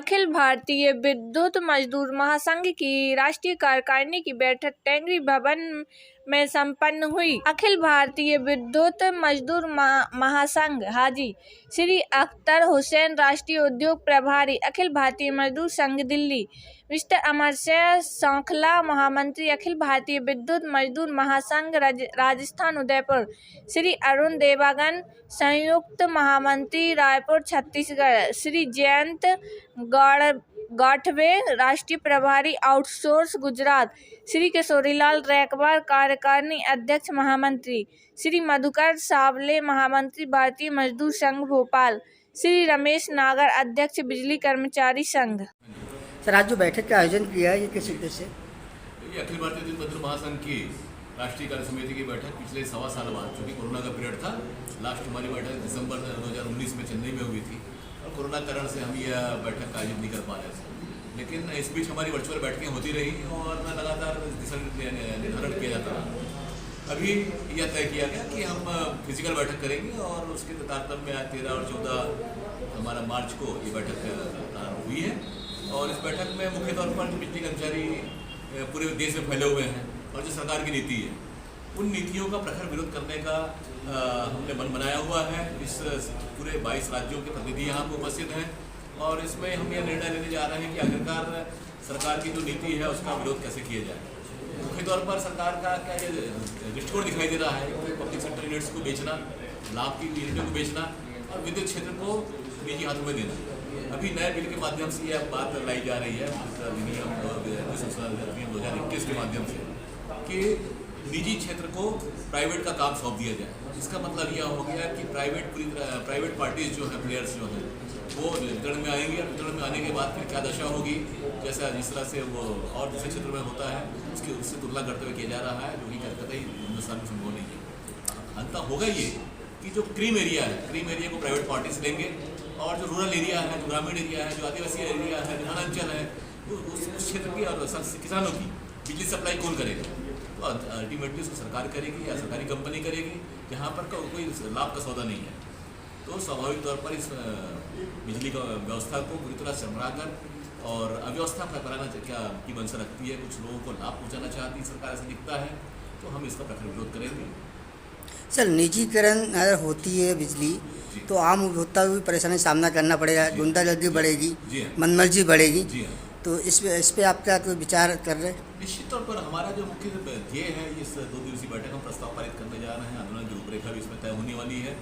अखिल भारतीय विद्युत मजदूर महासंघ की राष्ट्रीय कार्यकारिणी की बैठक टेंगरी भवन में संपन्न हुई। अखिल भारतीय विद्युत मजदूर महासंघ हाजी श्री अख्तर हुसैन, राष्ट्रीय उद्योग प्रभारी अखिल भारतीय मजदूर संघ दिल्ली, मिस्टर अमर सिंह सौखला, महामंत्री अखिल भारतीय विद्युत मजदूर महासंघ राजस्थान उदयपुर, श्री अरुण देवागन, संयुक्त महामंत्री रायपुर छत्तीसगढ़, श्री जयंत गौठवे, राष्ट्रीय प्रभारी आउटसोर्स गुजरात, श्री किशोरीलाल रैकवार, कार्यकारिणी अध्यक्ष महामंत्री, श्री मधुकर सावले, महामंत्री भारतीय मजदूर संघ भोपाल, श्री रमेश नागर, अध्यक्ष बिजली कर्मचारी संघ। सर, आज जो बैठक का आयोजन किया है ये किस उद्देश्य से? ये अखिल भारतीय विद्युत मजदूर महासंघ की राष्ट्रीय कार्य समिति की बैठक पिछले 1.25 साल बाद, चूँकि कोरोना का पीरियड था, लास्ट हमारी बैठक दिसंबर 2019 में चेन्नई में हुई थी और कोरोना कारण से हम यह बैठक का आयोजन नहीं कर पा रहे थे। लेकिन इस बीच हमारी वर्चुअल बैठकें होती रही और लगातार दिशा निर्धारण किया जाता रहा। अभी यह तय किया गया कि हम फिजिकल बैठक करेंगे और उसके तारतम्य में 13 और 14 हमारा मार्च को ये बैठक प्रारंभ हुई है। और इस बैठक में मुख्य तौर पर जो बिजली कर्मचारी पूरे देश में फैले हुए हैं और जो सरकार की नीति है, उन नीतियों का प्रखर विरोध करने का हमने मन बनाया हुआ है। इस पूरे 22 राज्यों के प्रतिनिधि यहाँ पर उपस्थित हैं और इसमें हम यह निर्णय लेने जा रहे हैं कि आखिरकार सरकार की जो नीति है उसका विरोध कैसे किया जाए। मुख्य तौर पर सरकार का क्या ये दृष्टिकोण दिखाई दे रहा है कि पब्लिक सेक्टर यूनिट्स को बेचना, लाभ की यूनिटों को बेचना और विद्युत क्षेत्र को निजी हाथों में देना। अभी नए बिल के माध्यम से यह बात लाई जा रही है अधिनियम 2021 के माध्यम से कि निजी क्षेत्र को प्राइवेट का काम सौंप दिया जाए। इसका मतलब यह हो गया कि प्राइवेट पार्टीज जो हैं, प्लेयर्स जो हैं, वो वितरण में आएंगे और वितरण में आने के बाद फिर क्या दशा होगी, जैसा जिस तरह से वो और दूसरे क्षेत्र में होता है उससे तुलना करते हुए किया जा रहा है, जो कि कतई हिंदुस्तान में संभव नहीं है। अंततः होगा ये कि जो क्रीम एरिया है, क्रीम एरिया को प्राइवेट पार्टीज लेंगे और जो रूरल एरिया है, जो ग्रामीण एरिया है, जो आदिवासी एरिया है, जो वनांचल है, उस क्षेत्र की और किसानों की बिजली सप्लाई कौन करेगा? तो अल्टीमेटली उसको सरकार करेगी या सरकारी कंपनी करेगी, जहाँ पर कोई लाभ का सौदा नहीं है। तो स्वाभाविक तौर पर इस बिजली का व्यवस्था को पूरी तरह सरबराह कर और अव्यवस्था कराना क्या की मंशा रखती है, कुछ लोगों को लाभ पहुँचाना चाहती है सरकार, ऐसा दिखता है, तो हम इसका प्रखर विरोध करेंगे। सर, निजीकरण अगर होती है बिजली तो आम उपभोक्ता को भी परेशानी का सामना करना पड़ेगा, गुंडागर्दी बढ़ेगी, मनमर्जी बढ़ेगी। जी हाँ। तो इस पे आप क्या कोई विचार कर रहे हैं? निश्चित तौर पर हमारा जो मुख्य ध्येय है, इस 2 दिवसीय बैठक हम प्रस्ताव पारित करने जा रहे हैं। आंदोलन की रूपरेखा भी इसमें तय होने वाली है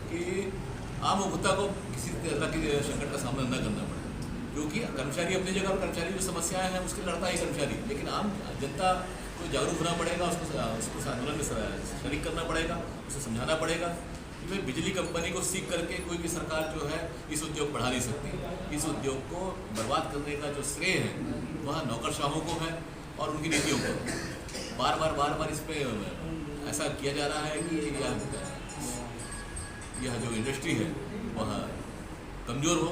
कि आम उपभोक्ता को किसी तरह के संकट का सामना न करना पड़े, क्योंकि कर्मचारी अपनी जगह पर कर्मचारी जो समस्याएं हैं उसके लड़ता है कर्मचारी, लेकिन आम जनता को जागरूक होना पड़ेगा, उसको आंदोलन में शरीक करना पड़ेगा, उसे समझाना पड़ेगा कि भाई बिजली कंपनी को सीख करके कोई भी सरकार जो है इस उद्योग बढ़ा नहीं सकती। इस उद्योग को बर्बाद करने का जो श्रेय है वह नौकरशाहों को है और उनकी नीतियों को। बार बार इस पर ऐसा किया जा रहा है कि यह जो इंडस्ट्री है वह कमज़ोर हो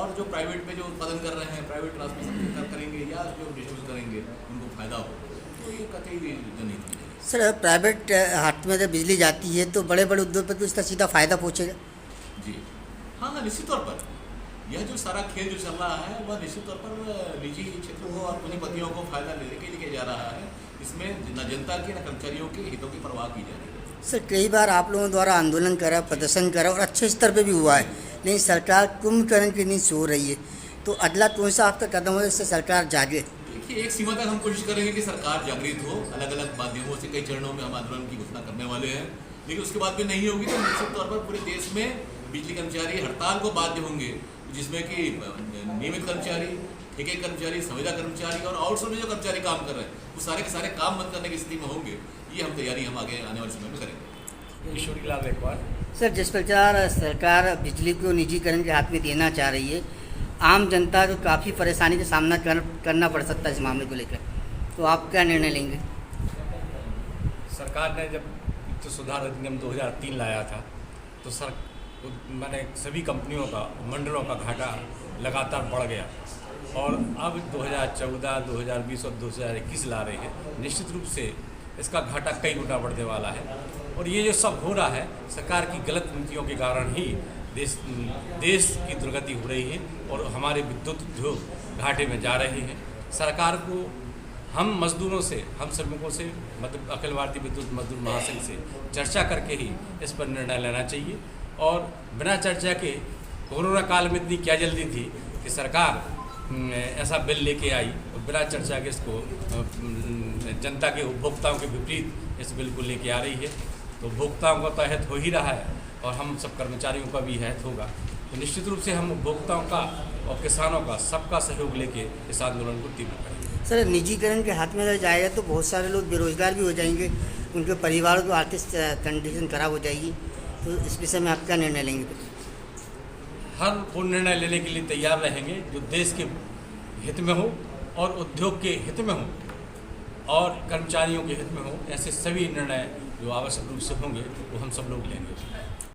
और जो प्राइवेट में जो उत्पादन कर रहे हैं, प्राइवेट ट्रांसमिशन करेंगे या जो डिस्ट्रीब्यूट करेंगे उनको फायदा हो, तो ये कतई जनहित नहीं है। सर, प्राइवेट हाथ में जब बिजली जाती है तो बड़े बड़े उद्योगपति को इसका सीधा फायदा पहुँचेगा? जी हाँ, निश्चित तौर पर यह जो सारा खेल जो चल रहा है वह निश्चित तौर पर निजी क्षेत्र को और पूंजीपतियों को फायदा लेने के लिए जा रहा है। इसमें न जनता के न कर्मचारियों के हितों की परवाह की जा रही है। सर, कई बार आप लोगों द्वारा आंदोलन करा, प्रदर्शन करा और अच्छे स्तर पे भी हुआ है, लेकिन सरकार कुंभकर्ण की नींद सो रही है। तो अगला कौन सा आपका कदम हो जिससे सरकार जागे? देखिए, एक सीमा तक हम कोशिश करेंगे कि सरकार जागृत हो। अलग अलग माध्यमों से कई चरणों में हम आंदोलन की घोषणा करने वाले हैं, लेकिन उसके बाद भी नहीं होगी तो निश्चित तौर पर पूरे देश में बिजली कर्मचारी हड़ताल को बाध्य होंगे, जिसमें कि नियमित कर्मचारी, ठेके कर्मचारी, संविदा कर्मचारी और आउटसोर्स में जो कर्मचारी काम कर रहे हैं वो सारे के सारे काम बंद करने की स्थिति में होंगे। ये हम तैयारी हम आगे आने वाले समय में करेंगे। किशोरीलाल रैकवार। सर, जिस प्रकार सरकार बिजली को निजीकरण के हाथ में देना चाह रही है, आम जनता को काफ़ी परेशानी का सामना करना पड़ सकता है इस मामले को लेकर, तो आप क्या निर्णय लेंगे? सरकार ने जब वित्त सुधार अधिनियम 2003 लाया था तो मैंने सभी कंपनियों का, मंडलों का घाटा लगातार बढ़ गया और अब 2014, 2020 और 2021 ला रहे हैं। निश्चित रूप से इसका घाटा कई गुना बढ़ने वाला है और ये जो सब हो रहा है सरकार की गलत नीतियों के कारण ही देश की दुर्गति हो रही है और हमारे विद्युत उद्योग घाटे में जा रहे हैं। सरकार को हम मजदूरों से, हम श्रमिकों से, मतलब अखिल भारतीय विद्युत मजदूर महासंघ से चर्चा करके ही इस पर निर्णय लेना चाहिए। और बिना चर्चा के कोरोना काल में इतनी क्या जल्दी थी कि सरकार ऐसा बिल लेके आई और बिना चर्चा के इसको जनता के उपभोक्ताओं के विपरीत इस बिल को लेके आ रही है। तो उपभोक्ताओं का तो हित हो ही रहा है और हम सब कर्मचारियों का भी हित होगा। तो निश्चित रूप से हम उपभोक्ताओं का और किसानों का सबका सहयोग लेके इस आंदोलन को तीव्र करेंगे। सर, निजीकरण के हाथ में अगर जाएगा तो बहुत सारे लोग बेरोजगार भी हो जाएंगे, उनके परिवारों की आर्थिक कंडीशन खराब हो जाएगी। तो इस विषय में आप क्या निर्णय लेंगे? हर वो निर्णय लेने के लिए तैयार रहेंगे जो देश के हित में हो और उद्योग के हित में हो और कर्मचारियों के हित में हो। ऐसे सभी निर्णय जो आवश्यक रूप से होंगे वो हम सब लोग लेंगे।